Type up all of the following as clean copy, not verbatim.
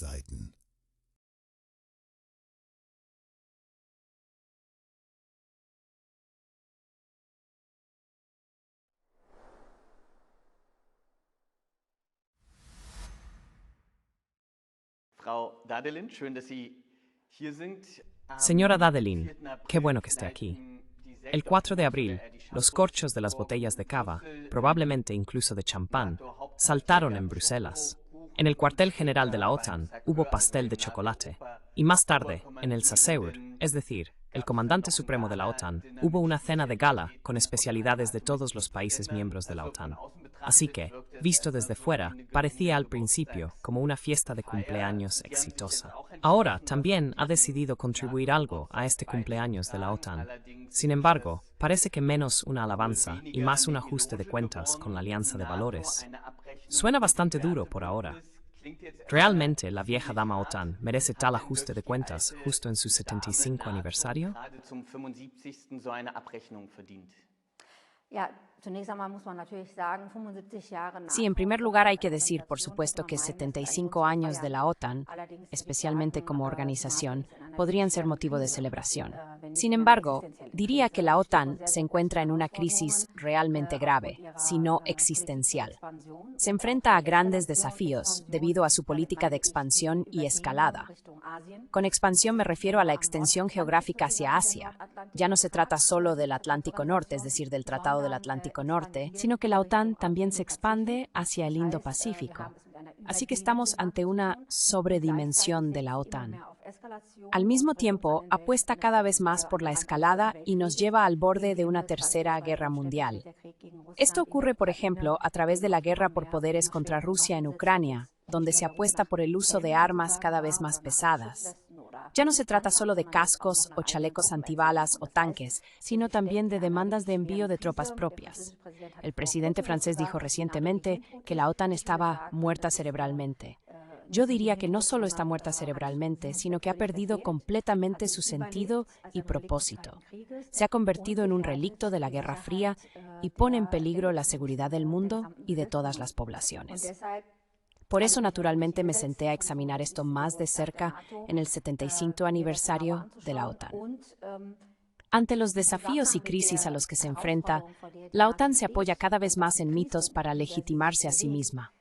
Webseiten. Frau Dadelin, schön, dass Sie hier sind. Señora Dadelin, qué bueno que esté aquí. El 4 de abril, los corchos de las botellas de cava, probablemente incluso de champán, saltaron en Bruselas. En el cuartel general de la OTAN hubo pastel de chocolate. Y más tarde, en el Sasseur, es decir, el comandante supremo de la OTAN, hubo una cena de gala con especialidades de todos los países miembros de la OTAN. Así que, visto desde fuera, parecía al principio como una fiesta de cumpleaños exitosa. Ahora también ha decidido contribuir algo a este cumpleaños de la OTAN. Sin embargo, parece que menos una alabanza y más un ajuste de cuentas con la Alianza de Valores. Suena bastante duro por ahora. ¿Realmente la vieja dama OTAN merece tal ajuste de cuentas justo en su 75 aniversario? Sí, en primer lugar hay que decir, por supuesto, que 75 años de la OTAN, especialmente como organización, podrían ser motivo de celebración. Sin embargo, diría que la OTAN se encuentra en una crisis realmente grave, si no existencial. Se enfrenta a grandes desafíos debido a su política de expansión y escalada. Con expansión me refiero a la extensión geográfica hacia Asia. Ya no se trata solo del Atlántico Norte, es decir, del Tratado del Atlántico Norte, sino que la OTAN también se expande hacia el Indo-Pacífico. Así que estamos ante una sobredimensión de la OTAN. Al mismo tiempo, apuesta cada vez más por la escalada y nos lleva al borde de una tercera guerra mundial. Esto ocurre, por ejemplo, a través de la guerra por poderes contra Rusia en Ucrania, donde se apuesta por el uso de armas cada vez más pesadas. Ya no se trata solo de cascos o chalecos antibalas o tanques, sino también de demandas de envío de tropas propias. El presidente francés dijo recientemente que la OTAN estaba muerta cerebralmente. Yo diría que no solo está muerta cerebralmente, sino que ha perdido completamente su sentido y propósito. Se ha convertido en un relicto de la Guerra Fría y pone en peligro la seguridad del mundo y de todas las poblaciones. Por eso, naturalmente, me senté a examinar esto más de cerca en el 75 aniversario de la OTAN. Ante los desafíos y crisis a los que se enfrenta, la OTAN se apoya cada vez más en mitos para legitimarse a sí misma.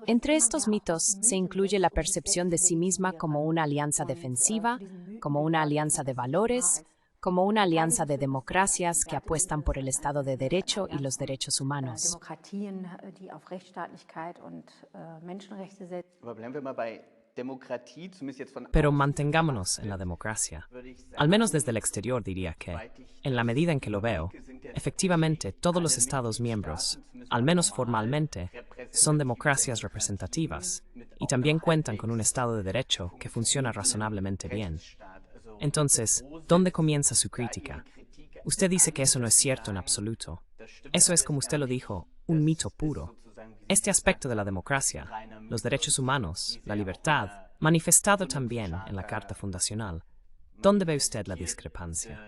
Entre estos mitos se incluye la percepción de sí misma como una alianza defensiva, como una alianza de valores, como una alianza de democracias que apuestan por el Estado de Derecho y los derechos humanos. Pero mantengámonos en la democracia. Al menos desde el exterior diría que, en la medida en que lo veo, efectivamente todos los Estados miembros, al menos formalmente, son democracias representativas y también cuentan con un Estado de Derecho que funciona razonablemente bien. Entonces, ¿dónde comienza su crítica? Usted dice que eso no es cierto en absoluto. Eso es, como usted lo dijo, un mito puro. Este aspecto de la democracia, los derechos humanos, la libertad, manifestado también en la Carta Fundacional. ¿Dónde ve usted la discrepancia?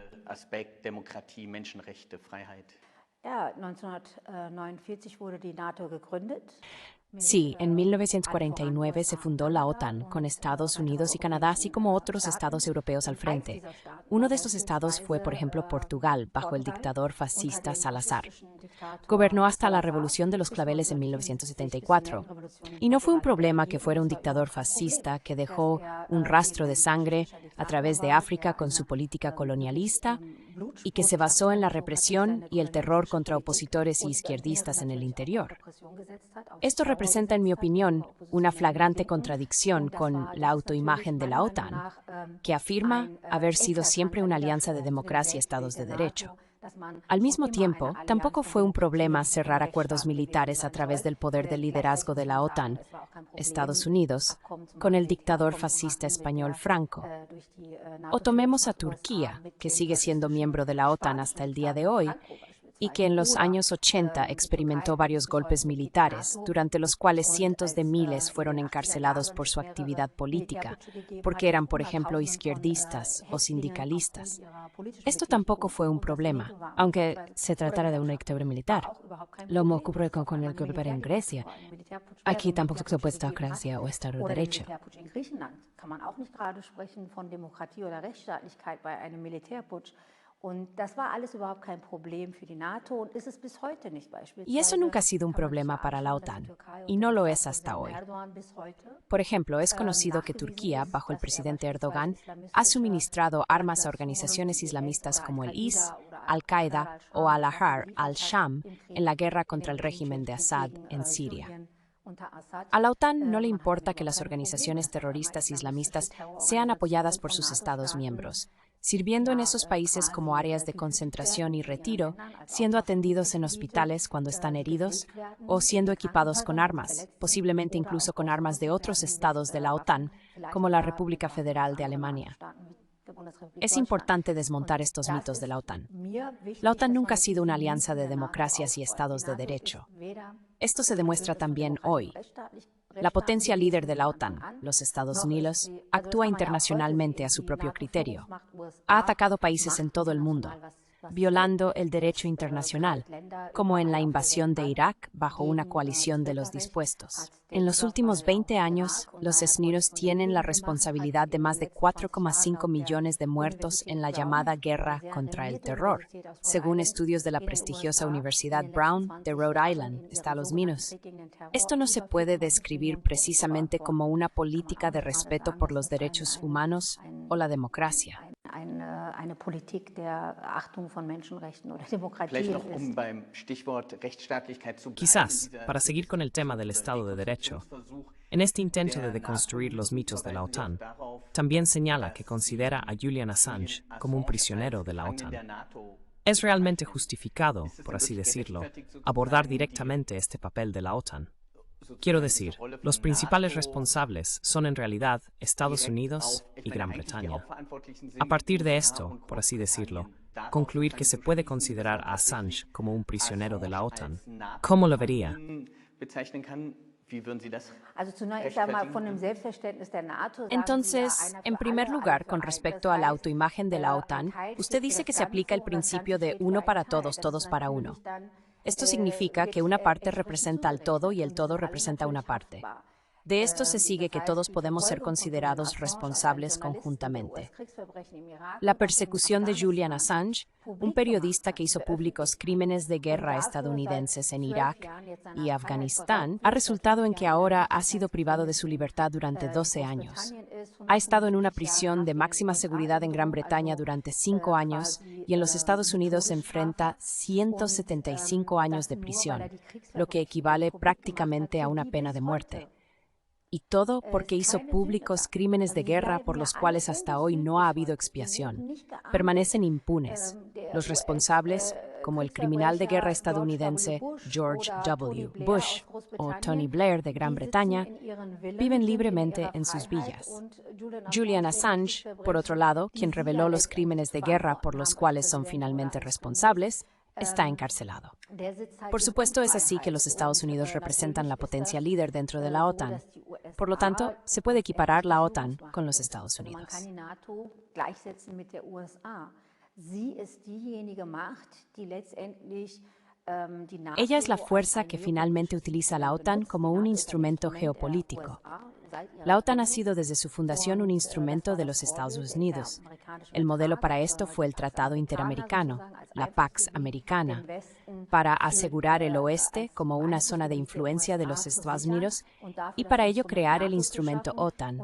Sí, en 1949 se fundó la OTAN, con Estados Unidos y Canadá, así como otros estados europeos al frente. Uno de estos estados fue, por ejemplo, Portugal, bajo el dictador fascista Salazar. Gobernó hasta la Revolución de los Claveles en 1974. Y no fue un problema que fuera un dictador fascista que dejó un rastro de sangre a través de África con su política colonialista y que se basó en la represión y el terror contra opositores y izquierdistas en el interior. Esto representa, en mi opinión, una flagrante contradicción con la autoimagen de la OTAN, que afirma haber sido siempre una alianza de democracia y estados de derecho. Al mismo tiempo, tampoco fue un problema cerrar acuerdos militares a través del poder de liderazgo de la OTAN, Estados Unidos, con el dictador fascista español Franco. O tomemos a Turquía, que sigue siendo miembro de la OTAN hasta el día de hoy, y que en los años 80 experimentó varios golpes militares, durante los cuales cientos de miles fueron encarcelados por su actividad política, porque eran, por ejemplo, izquierdistas o sindicalistas. Esto tampoco fue un problema, aunque se tratara de una dictadura militar. Lo mismo ocurre con el golpe en Grecia. Aquí tampoco se puede estar Grecia o Estado de Derecho. Y eso nunca ha sido un problema para la OTAN, y no lo es hasta hoy. Por ejemplo, es conocido que Turquía, bajo el presidente Erdogan, ha suministrado armas a organizaciones islamistas como el IS, Al-Qaeda o Al-Ahrar al-Sham en la guerra contra el régimen de Assad en Siria. A la OTAN no le importa que las organizaciones terroristas islamistas sean apoyadas por sus Estados miembros, sirviendo en esos países como áreas de concentración y retiro, siendo atendidos en hospitales cuando están heridos, o siendo equipados con armas, posiblemente incluso con armas de otros estados de la OTAN, como la República Federal de Alemania. Es importante desmontar estos mitos de la OTAN. La OTAN nunca ha sido una alianza de democracias y estados de derecho. Esto se demuestra también hoy. La potencia líder de la OTAN, los Estados Unidos, actúa internacionalmente a su propio criterio. Ha atacado países en todo el mundo, violando el derecho internacional, como en la invasión de Irak bajo una coalición de los dispuestos. En los últimos 20 años, los Estados Unidos tienen la responsabilidad de más de 4,5 millones de muertos en la llamada guerra contra el terror, según estudios de la prestigiosa Universidad Brown de Rhode Island, Estados Unidos. Esto no se puede describir precisamente como una política de respeto por los derechos humanos o la democracia. Quizás, para seguir con el tema del Estado de Derecho, en este intento de deconstruir los mitos de la OTAN, también señala que considera a Julian Assange como un prisionero de la OTAN. ¿Es realmente justificado, por así decirlo, abordar directamente este papel de la OTAN? Quiero decir, los principales responsables son en realidad Estados Unidos y Gran Bretaña. A partir de esto, por así decirlo, concluir que se puede considerar a Assange como un prisionero de la OTAN, ¿cómo lo vería? Entonces, en primer lugar, con respecto a la autoimagen de la OTAN, usted dice que se aplica el principio de uno para todos, todos para uno. Esto significa que una parte representa al todo y el todo representa una parte. De esto se sigue que todos podemos ser considerados responsables conjuntamente. La persecución de Julian Assange, un periodista que hizo públicos crímenes de guerra estadounidenses en Irak y Afganistán, ha resultado en que ahora ha sido privado de su libertad durante 12 años. Ha estado en una prisión de máxima seguridad en Gran Bretaña durante 5 años y en los Estados Unidos enfrenta 175 años de prisión, lo que equivale prácticamente a una pena de muerte. Y todo porque hizo públicos crímenes de guerra por los cuales hasta hoy no ha habido expiación. Permanecen impunes. Los responsables, como el criminal de guerra estadounidense George W. Bush o Tony Blair de Gran Bretaña, viven libremente en sus villas. Julian Assange, por otro lado, quien reveló los crímenes de guerra por los cuales son finalmente responsables, está encarcelado. Por supuesto, es así que los Estados Unidos representan la potencia líder dentro de la OTAN. Por lo tanto, se puede equiparar la OTAN con los Estados Unidos. Ella es la fuerza que finalmente utiliza la OTAN como un instrumento geopolítico. La OTAN ha sido desde su fundación un instrumento de los Estados Unidos. El modelo para esto fue el Tratado Interamericano, la Pax Americana, para asegurar el oeste como una zona de influencia de los Estados Unidos y para ello crear el instrumento OTAN.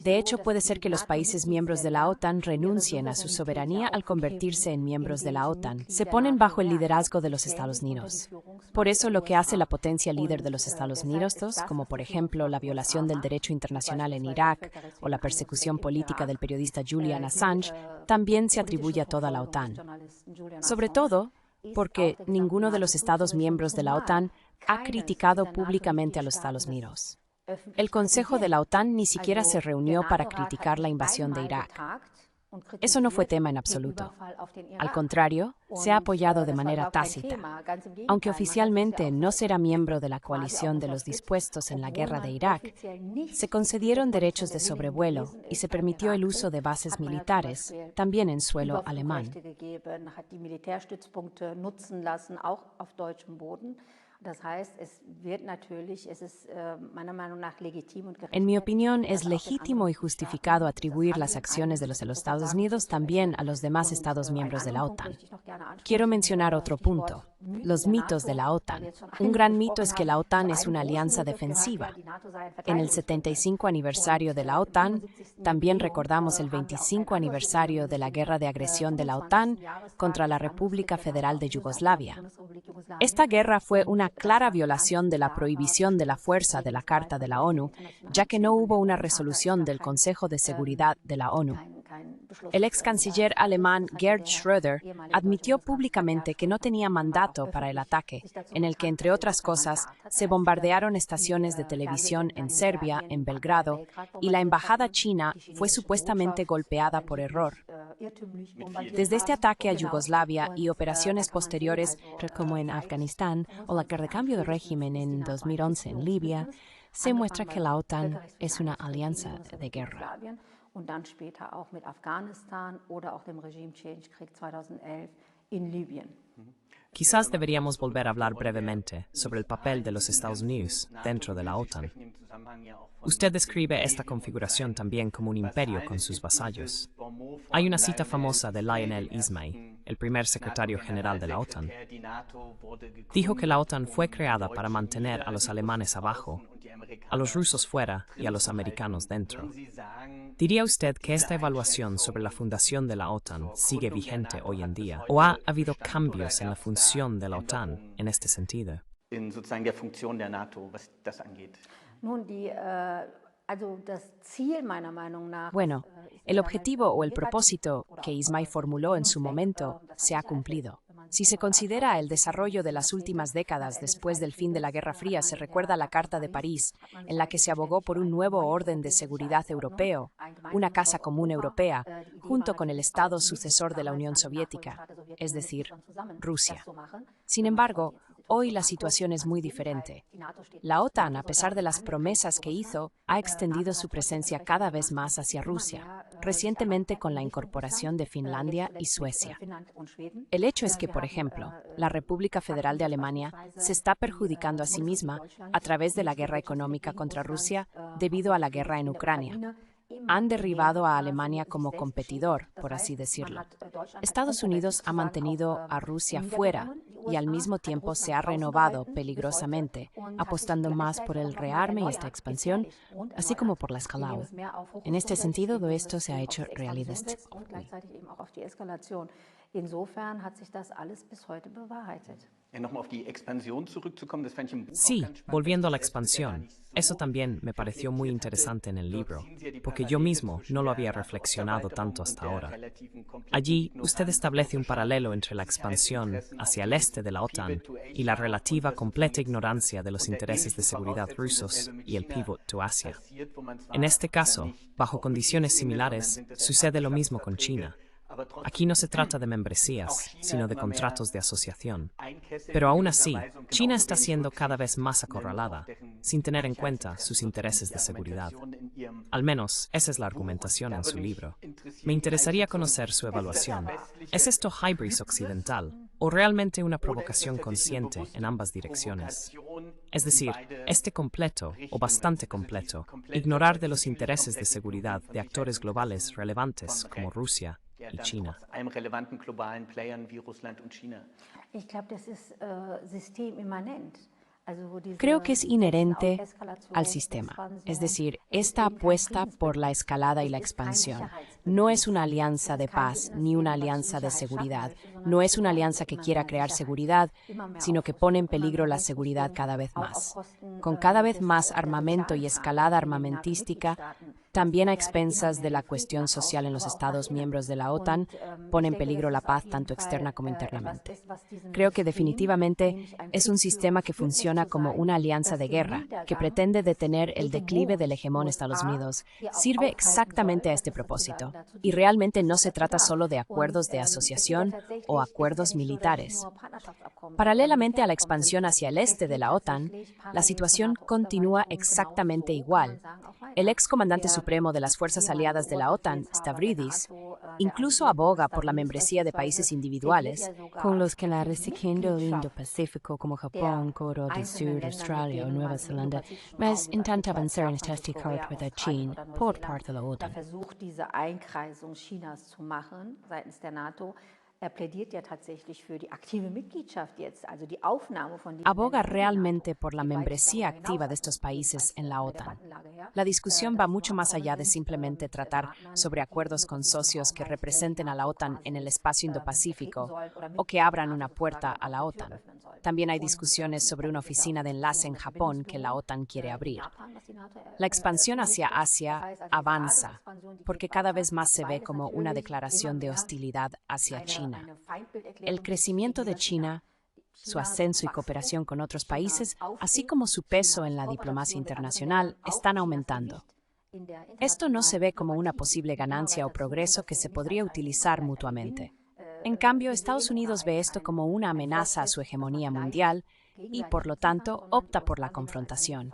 De hecho, puede ser que los países miembros de la OTAN renuncien a su soberanía al convertirse en miembros de la OTAN. Se ponen bajo el liderazgo de los Estados Unidos. Por eso, lo que hace la potencia líder de los Estados Unidos, como por ejemplo la violación del derecho internacional en Irak o la persecución política del periodista Julian Assange, también se atribuye a toda la OTAN. Sobre todo porque ninguno de los Estados miembros de la OTAN ha criticado públicamente a los Estados Unidos. El Consejo de la OTAN ni siquiera se reunió para criticar la invasión de Irak. Eso no fue tema en absoluto. Al contrario, se ha apoyado de manera tácita. Aunque oficialmente no será miembro de la coalición de los dispuestos en la guerra de Irak, se concedieron derechos de sobrevuelo y se permitió el uso de bases militares, también en suelo alemán. En mi opinión, es legítimo y justificado atribuir las acciones de los Estados Unidos también a los demás Estados miembros de la OTAN. Quiero mencionar otro punto, los mitos de la OTAN. Un gran mito es que la OTAN es una alianza defensiva. En el 75 aniversario de la OTAN, también recordamos el 25 aniversario de la guerra de agresión de la OTAN contra la República Federal de Yugoslavia. Esta guerra fue una clara violación de la prohibición de la fuerza de la Carta de la ONU, ya que no hubo una resolución del Consejo de Seguridad de la ONU. El ex canciller alemán Gerhard Schröder admitió públicamente que no tenía mandato para el ataque, en el que, entre otras cosas, se bombardearon estaciones de televisión en Serbia, en Belgrado, y la embajada china fue supuestamente golpeada por error. Desde este ataque a Yugoslavia y operaciones posteriores, como en Afganistán o la guerra de cambio de régimen en 2011 en Libia, se muestra que la OTAN es una alianza de guerra. Und dann später auch mit Afghanistan oder auch dem Regime-Change-Krieg 2011 in Libyen. Quizás deberíamos volver a hablar brevemente sobre el papel de los Estados Unidos dentro de la OTAN. Usted describe esta configuración también como un imperio con sus vasallos. Hay una cita famosa de Lionel Ismay, el primer secretario general de la OTAN. Dijo que la OTAN fue creada para mantener a los alemanes abajo, a los rusos fuera y a los americanos dentro. ¿Diría usted que esta evaluación sobre la fundación de la OTAN sigue vigente hoy en día? ¿O ha habido cambios en la función de la OTAN en este sentido? In sozusagen der Funktion der NATO, was das angeht. Bueno, el objetivo o el propósito que Ismay formuló en su momento se ha cumplido. Si se considera el desarrollo de las últimas décadas después del fin de la Guerra Fría, se recuerda la Carta de París, en la que se abogó por un nuevo orden de seguridad europeo, una casa común europea, junto con el Estado sucesor de la Unión Soviética, es decir, Rusia. Sin embargo, hoy la situación es muy diferente. La OTAN, a pesar de las promesas que hizo, ha extendido su presencia cada vez más hacia Rusia, recientemente con la incorporación de Finlandia y Suecia. El hecho es que, por ejemplo, la República Federal de Alemania se está perjudicando a sí misma a través de la guerra económica contra Rusia debido a la guerra en Ucrania. Han derribado a Alemania como competidor, por así decirlo. Estados Unidos ha mantenido a Rusia fuera y al mismo tiempo se ha renovado peligrosamente, apostando más por el rearme y esta expansión, así como por la escalada. En este sentido, todo esto se ha hecho realidad. Insofern hat sich das alles bis heute bewahrheitet. Nochmal auf die Expansion zurückzukommen, das fand ich Sí, volviendo a la expansión. Eso también me pareció muy interesante en el libro, porque yo mismo no lo había reflexionado tanto hasta ahora. Allí, usted establece un paralelo entre la expansión hacia el este de la OTAN y la relativa completa ignorancia de los intereses de seguridad rusos y el pivot to Asia. En este caso, bajo condiciones similares, sucede lo mismo con China. Aquí no se trata de membresías, sino de contratos de asociación. Pero aún así, China está siendo cada vez más acorralada, sin tener en cuenta sus intereses de seguridad. Al menos, esa es la argumentación en su libro. Me interesaría conocer su evaluación. ¿Es esto hybris occidental o realmente una provocación consciente en ambas direcciones? Es decir, este completo, o bastante completo, ignorar de los intereses de seguridad de actores globales relevantes como Rusia y China. Creo que es inherente al sistema, es decir, esta apuesta por la escalada y la expansión. No es una alianza de paz ni una alianza de seguridad. No es una alianza que quiera crear seguridad, sino que pone en peligro la seguridad cada vez más. Con cada vez más armamento y escalada armamentística, también a expensas de la cuestión social en los Estados miembros de la OTAN, pone en peligro la paz tanto externa como internamente. Creo que definitivamente es un sistema que funciona como una alianza de guerra, que pretende detener el declive del hegemón Estados Unidos. Sirve exactamente a este propósito. Y realmente no se trata solo de acuerdos de asociación o acuerdos militares. Paralelamente a la expansión hacia el este de la OTAN, la situación continúa exactamente igual. El excomandante supremo de las fuerzas aliadas de la OTAN, Stavridis, incluso aboga por la membresía de países individuales, con los que la región del Indo-Pacífico como Japón, Corea del Sur, Australia o Nueva Zelanda, mas intenta avanzar en este acuerdo con China por parte de la OTAN. Versucht, diese Einkreisung Chinas zu machen seitens der NATO. Plädiert ja tatsächlich für die aktive Mitgliedschaft jetzt, also die Aufnahme von diesen aboga Ländern in die realmente NATO, por la die weit membresía darüber activa de hinaus estos países en la von der OTAN. Debattenlage her. La discusión va mucho más allá de simplemente tratar sobre acuerdos con socios que representen a la OTAN en el espacio Indo-Pacífico o que abran una puerta a la OTAN. También hay discusiones sobre una oficina de enlace en Japón que la OTAN quiere abrir. La expansión hacia Asia avanza porque cada vez más se ve como una declaración de hostilidad hacia China. El crecimiento de China, su ascenso y cooperación con otros países, así como su peso en la diplomacia internacional, están aumentando. Esto no se ve como una posible ganancia o progreso que se podría utilizar mutuamente. En cambio, Estados Unidos ve esto como una amenaza a su hegemonía mundial y, por lo tanto, opta por la confrontación.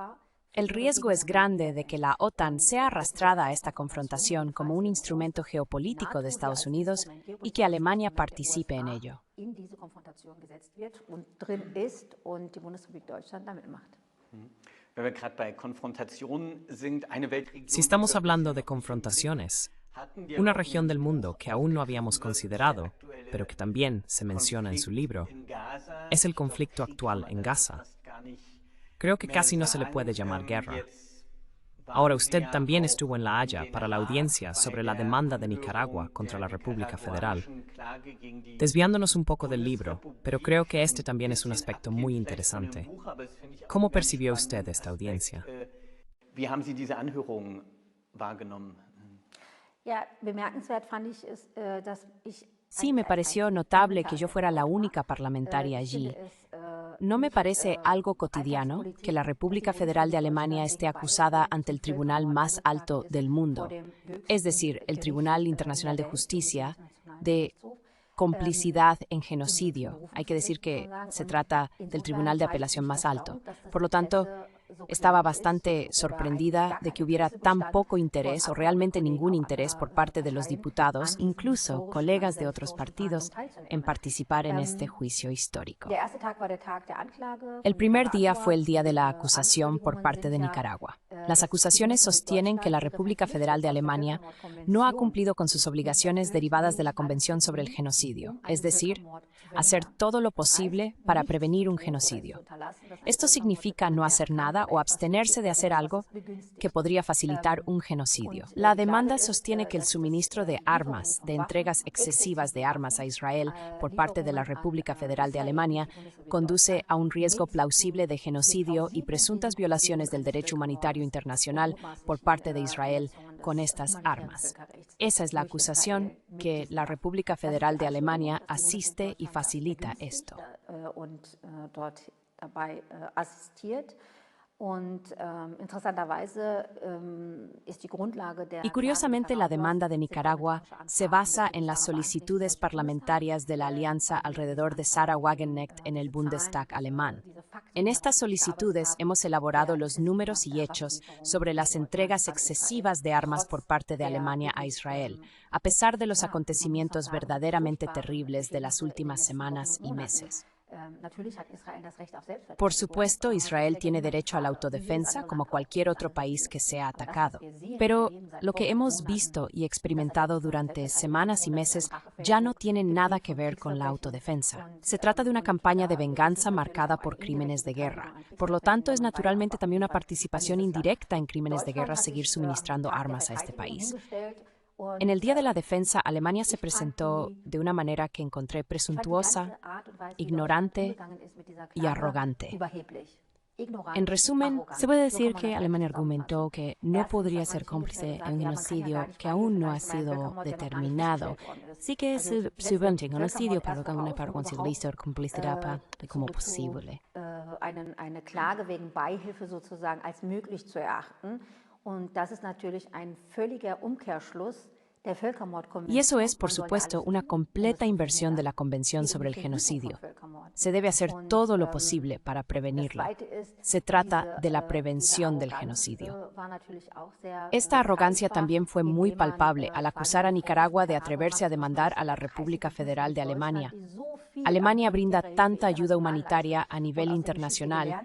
El riesgo es grande de que la OTAN sea arrastrada a esta confrontación como un instrumento geopolítico de Estados Unidos y que Alemania participe en ello. In diese Konfrontation gesetzt wird und drin ist und die Bundesrepublik Deutschland damit macht. Wenn wir gerade bei Konfrontation sind, eine Weltregion, Si estamos hablando de confrontaciones, una región del mundo que aún no habíamos considerado, pero que también se menciona en su libro, es el conflicto actual en Gaza. Creo que casi no se le puede llamar guerra. Ahora, usted también estuvo en La Haya para la audiencia sobre la demanda de Nicaragua contra la República Federal. Desviándonos un poco del libro, pero creo que este también es un aspecto muy interesante. ¿Cómo percibió usted esta audiencia? Wie haben Sie diese Anhörung wahrgenommen? Ja, bemerkenswert fand ich es, dass ich Sí, me pareció notable que yo fuera la única parlamentaria allí. ¿No me parece algo cotidiano que la República Federal de Alemania esté acusada ante el tribunal más alto del mundo, es decir, el Tribunal Internacional de Justicia, de complicidad en genocidio? Hay que decir que se trata del tribunal de apelación más alto. Por lo tanto, estaba bastante sorprendida de que hubiera tan poco interés o realmente ningún interés por parte de los diputados, incluso colegas de otros partidos, en participar en este juicio histórico. El primer día fue el día de la acusación por parte de Nicaragua. Las acusaciones sostienen que la República Federal de Alemania no ha cumplido con sus obligaciones derivadas de la Convención sobre el Genocidio, es decir, hacer todo lo posible para prevenir un genocidio. Esto significa no hacer nada o abstenerse de hacer algo que podría facilitar un genocidio. La demanda sostiene que el suministro de armas, de entregas excesivas de armas a Israel por parte de la República Federal de Alemania, conduce a un riesgo plausible de genocidio y presuntas violaciones del derecho humanitario internacional por parte de Israel con estas armas. Esa es la acusación, que la República Federal de Alemania asiste y facilita esto. Y curiosamente, la demanda de Nicaragua se basa en las solicitudes parlamentarias de la alianza alrededor de Sarah Wagenknecht en el Bundestag alemán. En estas solicitudes hemos elaborado los números y hechos sobre las entregas excesivas de armas por parte de Alemania a Israel, a pesar de los acontecimientos verdaderamente terribles de las últimas semanas y meses. Por supuesto, Israel tiene derecho a la autodefensa como cualquier otro país que sea atacado. Pero lo que hemos visto y experimentado durante semanas y meses ya no tiene nada que ver con la autodefensa. Se trata de una campaña de venganza marcada por crímenes de guerra. Por lo tanto, es naturalmente también una participación indirecta en crímenes de guerra seguir suministrando armas a este país. En el Día de la Defensa, Alemania se presentó de una manera que encontré presuntuosa, ignorante y arrogante. En resumen, Se puede decir que Alemania argumentó que no podría ser cómplice en un genocidio que aún no ha sido determinado. Sí que es subente un genocidio, pero que aún para conseguir ser complicidad como posible. Eine Klage wegen Beihilfe sozusagen als möglich zu erachten. Und das ist natürlich ein völliger Umkehrschluss der Völkermordkonvention. Y eso es, por supuesto, una completa inversión de la Convención sobre el Genocidio. Se debe hacer todo lo posible para prevenirlo. Se trata de la prevención del genocidio. Esta arrogancia también fue muy palpable al acusar a Nicaragua de atreverse a demandar a la República Federal de Alemania. Alemania brinda tanta ayuda humanitaria a nivel internacional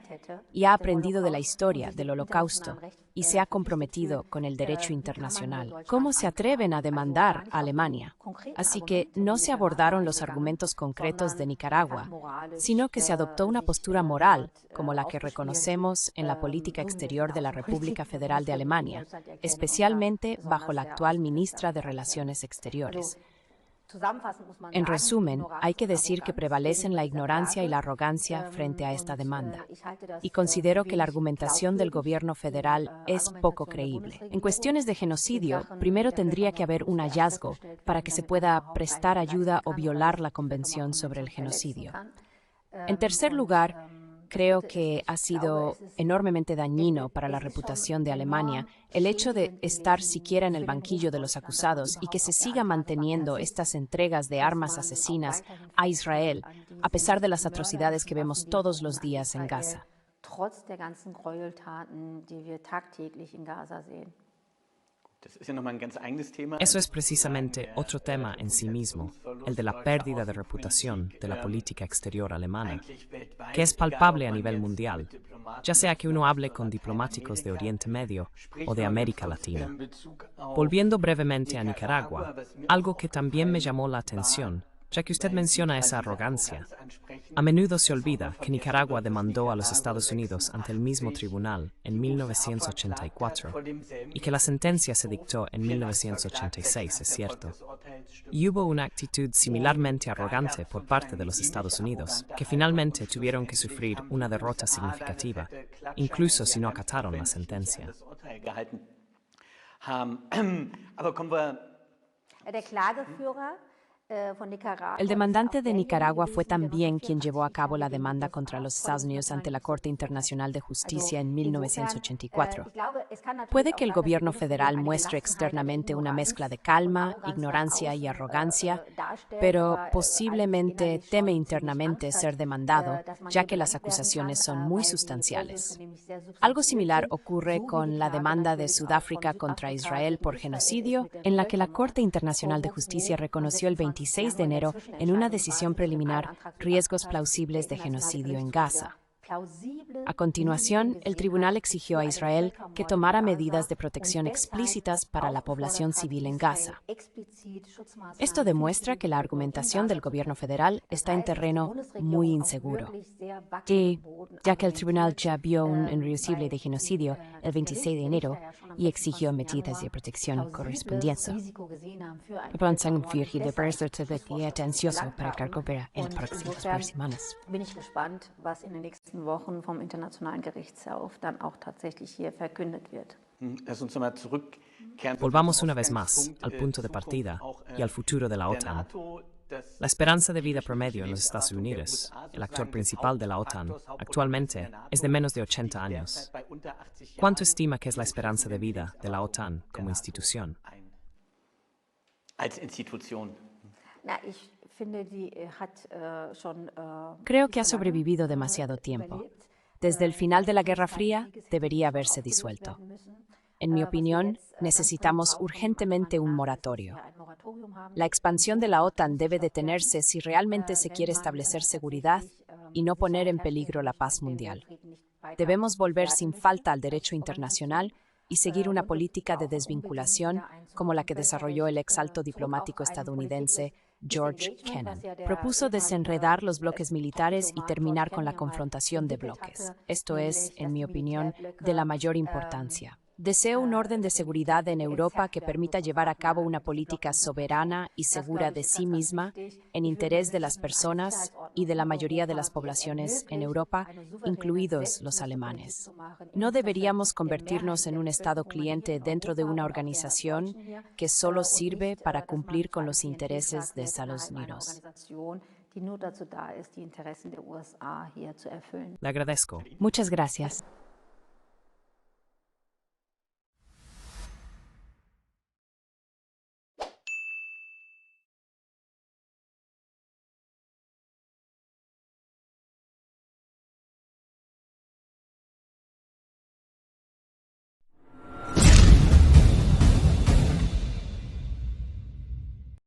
y ha aprendido de la historia del Holocausto y se ha comprometido con el derecho internacional. ¿Cómo se atreven a demandar a Alemania? Así que no se abordaron los argumentos concretos de Nicaragua, sino que se adoptó una postura moral, como la que reconocemos en la política exterior de la República Federal de Alemania, especialmente bajo la actual ministra de Relaciones Exteriores. En resumen, hay que decir que prevalecen la ignorancia y la arrogancia frente a esta demanda. Y considero que la argumentación del gobierno federal es poco creíble. En cuestiones de genocidio, primero tendría que haber un hallazgo para que se pueda prestar ayuda o violar la Convención sobre el Genocidio. En tercer lugar, creo que ha sido enormemente dañino para la reputación de Alemania el hecho de estar siquiera en el banquillo de los acusados y que se siga manteniendo estas entregas de armas asesinas a Israel, a pesar de las atrocidades que vemos todos los días en Gaza. Trotz der ganzen Gräueltaten, die wir tagtäglich in Gaza sehen. Eso es precisamente otro tema en sí mismo, el de la pérdida de reputación de la política exterior alemana, que es palpable a nivel mundial, ya sea que uno hable con diplomáticos de Oriente Medio o de América Latina. Volviendo brevemente a Nicaragua, algo que también me llamó la atención, ya que usted menciona esa arrogancia. A menudo se olvida que Nicaragua demandó a los Estados Unidos ante el mismo tribunal en 1984 y que la sentencia se dictó en 1986, es cierto. Y hubo una actitud similarmente arrogante por parte de los Estados Unidos, que finalmente tuvieron que sufrir una derrota significativa, incluso si no acataron la sentencia. Der Klageführer El demandante de Nicaragua fue también quien llevó a cabo la demanda contra los Estados Unidos ante la Corte Internacional de Justicia en 1984. Puede que el gobierno federal muestre externamente una mezcla de calma, ignorancia y arrogancia, pero posiblemente teme internamente ser demandado, ya que las acusaciones son muy sustanciales. Algo similar ocurre con la demanda de Sudáfrica contra Israel por genocidio, en la que la Corte Internacional de Justicia reconoció el 26 de enero en una decisión preliminar riesgos plausibles de genocidio en Gaza. A continuación, el tribunal exigió a Israel que tomara medidas de protección explícitas para la población civil en Gaza. Esto demuestra que la argumentación del gobierno federal está en terreno muy inseguro. Y, ya que el tribunal ya vio un irreducible de genocidio el 26 de enero y exigió medidas de protección correspondientes, ansioso para que recupere en las próximas semanas. Bin ich gespannt, was in den nächsten Wochen vom Internationalen Gerichtshof dann auch tatsächlich hier verkündet wird. Volvamos una vez más al punto de partida y al futuro de la OTAN. La esperanza de vida promedio en los Estados Unidos, el actor principal de la OTAN, actualmente es de menos de 80 años. ¿Cuánto estima que es la esperanza de vida de la OTAN como institución? Creo que ha sobrevivido demasiado tiempo. Desde el final de la Guerra Fría debería haberse disuelto. En mi opinión, necesitamos urgentemente un moratorio. La expansión de la OTAN debe detenerse si realmente se quiere establecer seguridad y no poner en peligro la paz mundial. Debemos volver sin falta al derecho internacional y seguir una política de desvinculación como la que desarrolló el exalto diplomático estadounidense George Kennan. Propuso desenredar los bloques militares y terminar con la confrontación de bloques. Esto es, en mi opinión, de la mayor importancia. Deseo un orden de seguridad en Europa que permita llevar a cabo una política soberana y segura de sí misma en interés de las personas y de la mayoría de las poblaciones en Europa, incluidos los alemanes. No deberíamos convertirnos en un Estado cliente dentro de una organización que solo sirve para cumplir con los intereses de Estados Unidos. Die nur dazu da ist, die Interessen der USA hier zu erfüllen. Le agradezco. Muchas gracias.